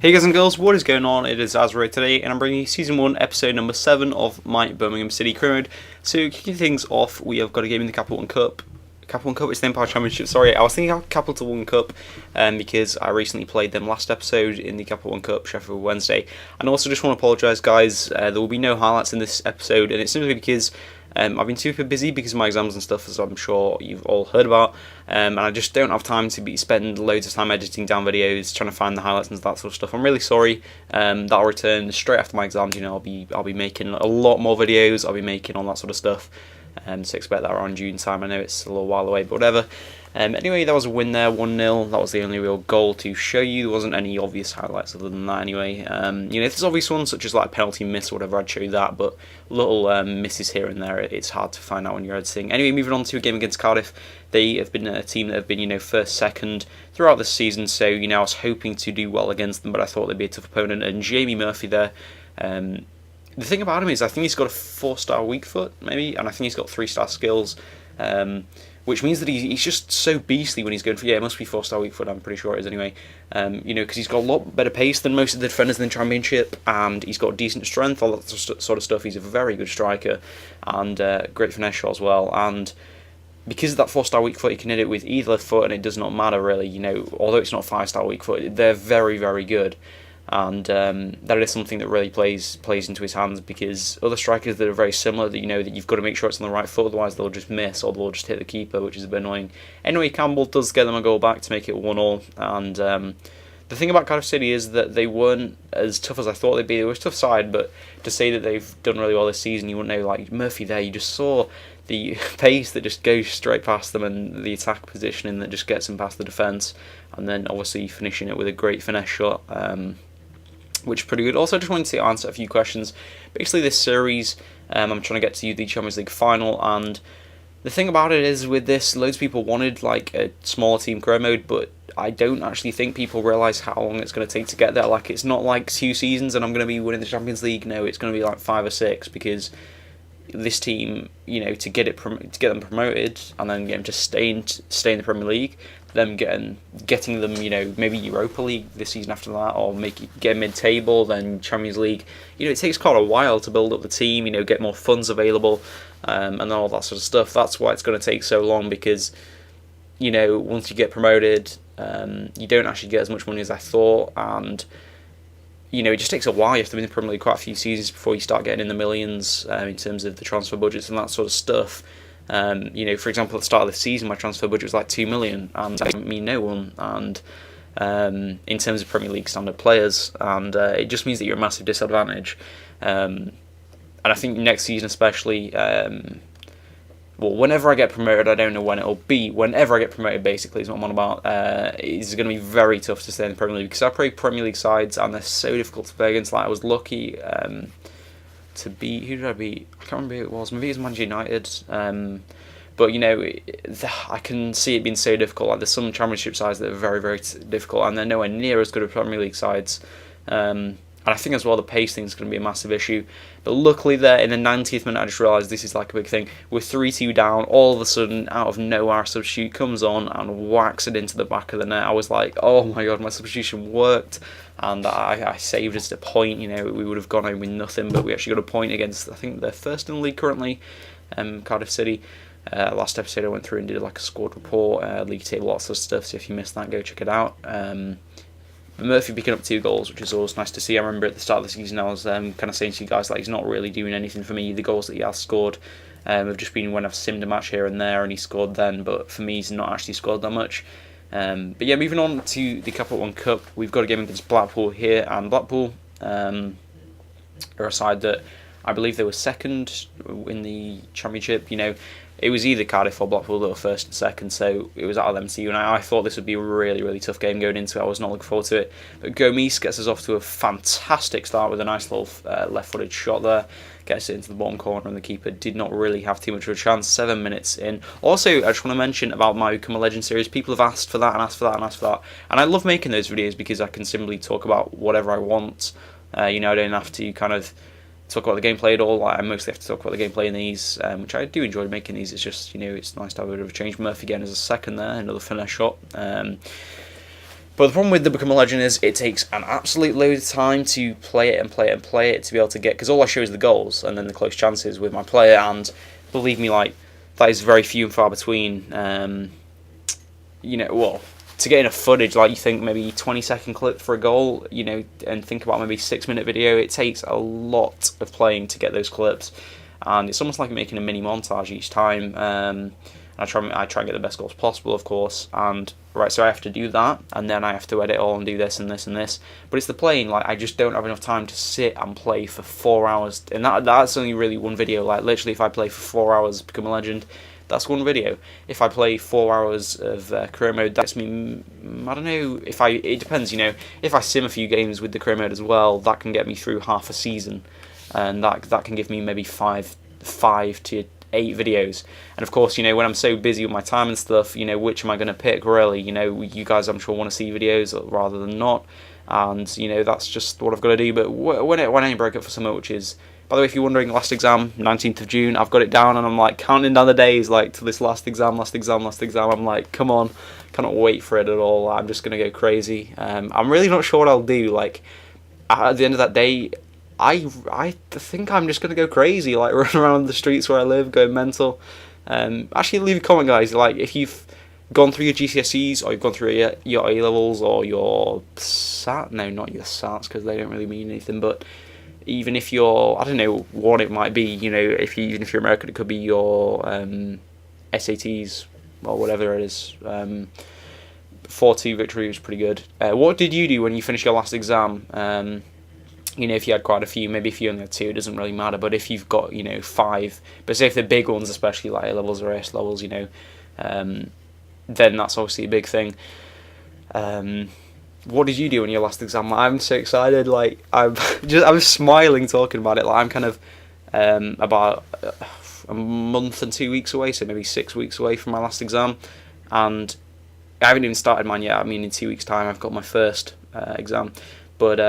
Hey guys and girls, what is going on? It is Zazzri today, and I'm bringing you Season 1, Episode number 7 of my Birmingham City career mode. So, kicking things off, we have got a game in the Capital One Cup. Capital One Cup is the Empire Championship, sorry, I was thinking of Capital One Cup because I recently played them last episode in the Capital One Cup, Sheffield Wednesday. And also just want to apologise guys, there will be no highlights in this episode, and it's simply because I've been super busy because of my exams and stuff, as I'm sure you've all heard about, and I just don't have time to spend loads of time editing down videos, trying to find the highlights and that sort of stuff. I'm really sorry. That'll return straight after my exams. You know, I'll be making a lot more videos. I'll be making all that sort of stuff. So expect that around June time. I know it's a little while away, but whatever. Anyway, that was a win there, 1-0. That was the only real goal to show you. There wasn't any obvious highlights other than that anyway. You know, if there's obvious ones, such as like penalty miss or whatever, I'd show you that, but little misses here and there, it's hard to find out when you're editing. Anyway, moving on to a game against Cardiff. They have been a team that have been, you know, first, second throughout the season, so, you know, I was hoping to do well against them, but I thought they'd be a tough opponent, and Jamie Murphy there, the thing about him is I think he's got a 4-star weak foot, maybe, and I think he's got 3-star skills, which means that he's just so beastly when he's going for, yeah, it must be 4-star weak foot, I'm pretty sure it is anyway, you know, because he's got a lot better pace than most of the defenders in the Championship, and he's got decent strength, all that sort of stuff. He's a very good striker, and great finesse shot as well, and because of that 4-star weak foot, he can hit it with either foot, and it does not matter really, you know, although it's not 5-star weak foot, they're very, very good. And that is something that really plays into his hands, because other strikers that are very similar, that you know that you've got to make sure it's on the right foot, otherwise they'll just miss or they'll just hit the keeper, which is a bit annoying. Anyway, Campbell does get them a goal back to make it 1-1, and the thing about Cardiff City is that they weren't as tough as I thought they'd be. They were a tough side, but to say that they've done really well this season, you wouldn't know. Like Murphy there, you just saw the pace that just goes straight past them, and the attack positioning that just gets them past the defence, and then obviously finishing it with a great finesse shot, which is pretty good. Also, I just wanted to answer a few questions. Basically, this series, I'm trying to get to the Champions League final, and the thing about it is, with this, loads of people wanted like a smaller team career mode, but I don't actually think people realise how long it's going to take to get there. Like, it's not like 2 seasons and I'm going to be winning the Champions League. No, it's going to be like 5 or 6, because this team, you know, to get them promoted and then get them to stay in the Premier League, them getting them, you know, maybe Europa League this season after that, or get mid-table, then Champions League. You know, it takes quite a while to build up the team. You know, get more funds available, and all that sort of stuff. That's why it's going to take so long, because, you know, once you get promoted, you don't actually get as much money as I thought, and you know, it just takes a while. You have to be in the Premier League quite a few seasons before you start getting in the millions in terms of the transfer budgets and that sort of stuff. You know, for example, at the start of the season, my transfer budget was like 2 million, and I mean no one. And in terms of Premier League standard players, and it just means that you're at a massive disadvantage. And I think next season, especially, well, whenever I get promoted, I don't know when it'll be. Whenever I get promoted, basically, is what I'm on about. It's going to be very tough to stay in the Premier League, because I play Premier League sides and they're so difficult to play against. Like, I was lucky to beat. Who did I beat? I can't remember who it was. Maybe it was Manchester United. But you know, I can see it being so difficult. Like, there's some Championship sides that are very, very difficult, and they're nowhere near as good as Premier League sides. And I think as well the pace thing is going to be a massive issue. But luckily there, in the 90th minute, I just realised this is like a big thing. We're 3-2 down, all of a sudden, out of nowhere, our substitute comes on and whacks it into the back of the net. I was like, oh my god, my substitution worked. And I saved us a point. You know, we would have gone home with nothing, but we actually got a point against, I think they're first in the league currently, Cardiff City. Last episode I went through and did like a squad report, league table, lots of stuff, so if you missed that, go check it out. Murphy picking up 2 goals, which is always nice to see. I remember at the start of the season I was kind of saying to you guys, like, he's not really doing anything for me. The goals that he has scored have just been when I've simmed a match here and there and he scored then, but for me he's not actually scored that much. But yeah, moving on to the Capital One Cup, we've got a game against Blackpool here, and Blackpool are a side that I believe they were second in the Championship. You know, it was either Cardiff or Blackpool that were first and second, so it was out of them two, and I thought this would be a really, really tough game going into it. I was not looking forward to it, but Gomes gets us off to a fantastic start with a nice little left-footed shot there, gets it into the bottom corner, and the keeper did not really have too much of a chance. 7 minutes in. Also, I just want to mention about my Become a Legend series. People have asked for that and asked for that and asked for that, and I love making those videos because I can simply talk about whatever I want. You know, I don't have to kind of talk about the gameplay at all. I mostly have to talk about the gameplay in these, which I do enjoy making these. It's just, you know, it's nice to have a bit of a change. Murphy again as a second there, another finesse shot. But the problem with the Become a Legend is it takes an absolute load of time to play it and play it and play it to be able to get, because all I show is the goals and then the close chances with my player, and believe me, like, that is very few and far between. Well, to get enough footage, like, you think maybe 20-second clip for a goal, and think about maybe 6-minute video, it takes a lot of playing to get those clips, and it's almost like making a mini montage each time. I try and get the best goals possible, of course, and so I have to do that, and then I have to edit all and do this and this and this. But it's the playing, like, I just don't have enough time to sit and play for 4 hours, and that's only really one video. Like, literally, if I play for 4 hours Become a Legend, that's one video. If I play 4 hours of career mode, that gets me, I don't know, it depends, if I sim a few games with the career mode as well, that can get me through half a season, and that can give me maybe 5 to 8 videos. And of course, when I'm so busy with my time and stuff, which am I going to pick, really? You guys, I'm sure, want to see videos rather than not, and that's just what I've got to do. But when I break up for summer, which is, by the way, if you're wondering, last exam, 19th of June, I've got it down, and I'm like counting down the days, like, to this last exam. I'm like, come on, cannot wait for it at all. I'm just going to go crazy. I'm really not sure what I'll do. Like, at the end of that day, I think I'm just going to go crazy, like, run around the streets where I live, going mental. Actually, leave a comment, guys, like, if you've gone through your GCSEs, or you've gone through your A-levels, or your SAT, no, not your SATs, because they don't really mean anything, but even if you're, I don't know what it might be, even if you're American, it could be your SATs, or whatever it is. 4-2 victory was pretty good. What did you do when you finished your last exam? If you had quite a few, maybe if you only had 2, it doesn't really matter. But if you've got, 5, but say if they're big ones, especially like A-levels or S-levels, then that's obviously a big thing. What did you do in your last exam? I'm so excited. Like, I'm smiling talking about it. Like, I'm kind of about a month and 2 weeks away, so maybe 6 weeks away from my last exam, and I haven't even started mine yet. I mean, in 2 weeks' time, I've got my first exam, but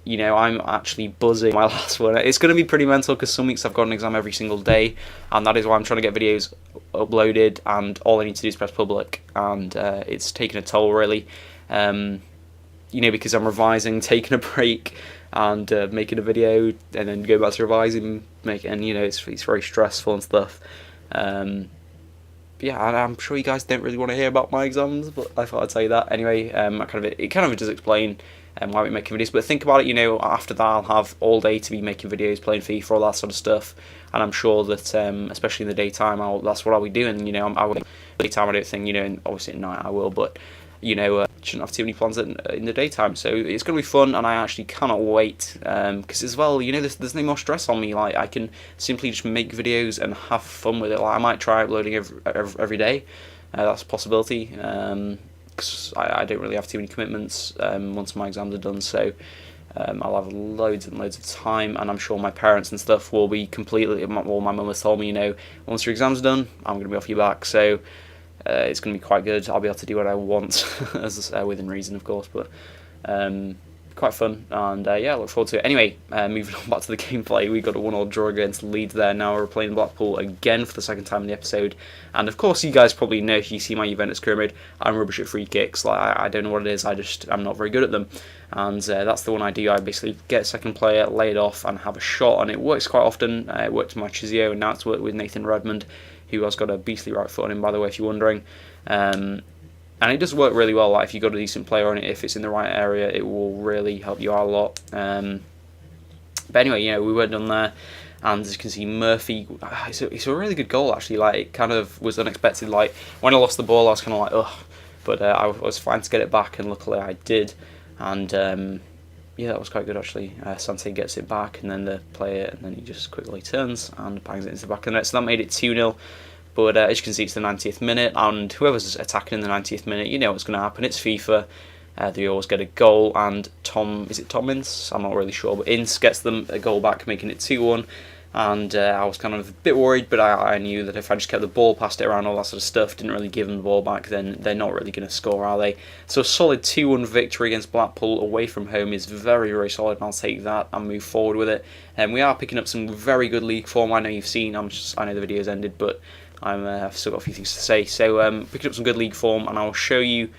I'm actually buzzing my last one. It's going to be pretty mental because some weeks I've got an exam every single day, and that is why I'm trying to get videos uploaded, and all I need to do is press public, and it's taken a toll, really. Because I'm revising, taking a break, and making a video, and then go back to revising, it's very stressful and stuff. Yeah, I'm sure you guys don't really want to hear about my exams, but I thought I'd tell you that anyway. It kind of does explain why we're making videos, but think about it, after that I'll have all day to be making videos, playing FIFA, all that sort of stuff, and I'm sure that, especially in the daytime, that's what I'll be doing. Daytime I don't think, and obviously at night I will, but shouldn't have too many plans in the daytime, so it's going to be fun, and I actually cannot wait, because as well, there's no more stress on me. Like, I can simply just make videos and have fun with it. Like, I might try uploading every day, that's a possibility, because I don't really have too many commitments once my exams are done, so I'll have loads and loads of time, and I'm sure my parents and stuff will be completely, well, my mum has told me, once your exam's done, I'm going to be off your back, so it's going to be quite good. I'll be able to do what I want, as within reason, of course, but quite fun, and yeah, I look forward to it. Anyway, moving on back to the gameplay, we got a 1-1 draw against Leeds there. Now we're playing Blackpool again for the second time in the episode, and of course you guys probably know, if you see my Juventus career mode, I'm rubbish at free kicks. Like, I don't know what it is, I'm not very good at them, and that's the one I do. I basically get a second player, lay it off, and have a shot, and it works quite often. It worked with my Chizio, and now it's worked with Nathan Redmond, who has got a beastly right foot on him, by the way, if you're wondering. And it does work really well. Like, if you've got a decent player on it, if it's in the right area, it will really help you out a lot. But anyway, we were done there, and as you can see, Murphy, it's a really good goal, actually. Like, it kind of was unexpected. Like, when I lost the ball, I was kind of like, ugh, but I was fine to get it back, and luckily I did. And yeah, that was quite good, actually. Sante gets it back, and then they play it, and then he just quickly turns and bangs it into the back of the net. So that made it 2-0. But as you can see, it's the 90th minute, and whoever's attacking in the 90th minute, you know what's going to happen. It's FIFA. They always get a goal, and is it Tom Ince? I'm not really sure, but Ince gets them a goal back, making it 2-1. And I was kind of a bit worried, but I knew that if I just kept the ball, passed it around, all that sort of stuff, didn't really give them the ball back, then they're not really going to score, are they? So a solid 2-1 victory against Blackpool away from home is very, very solid, and I'll take that and move forward with it. And we are picking up some very good league form. I know you've seen, I know the video's ended, but I've still got a few things to say. So picking up some good league form, and I'll show you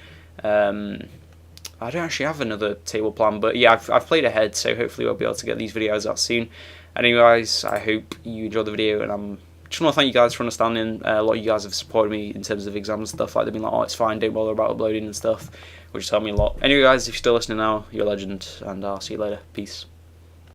I don't actually have another table plan, but yeah, I've played ahead, so hopefully we'll be able to get these videos out soon. Anyways, I hope you enjoyed the video, and I'm just want to thank you guys for understanding. A lot of you guys have supported me in terms of exams and stuff. Like, they've been like, oh, it's fine, don't bother about uploading and stuff, which has helped me a lot. Anyway, guys, if you're still listening now, you're a legend, and I'll see you later. Peace.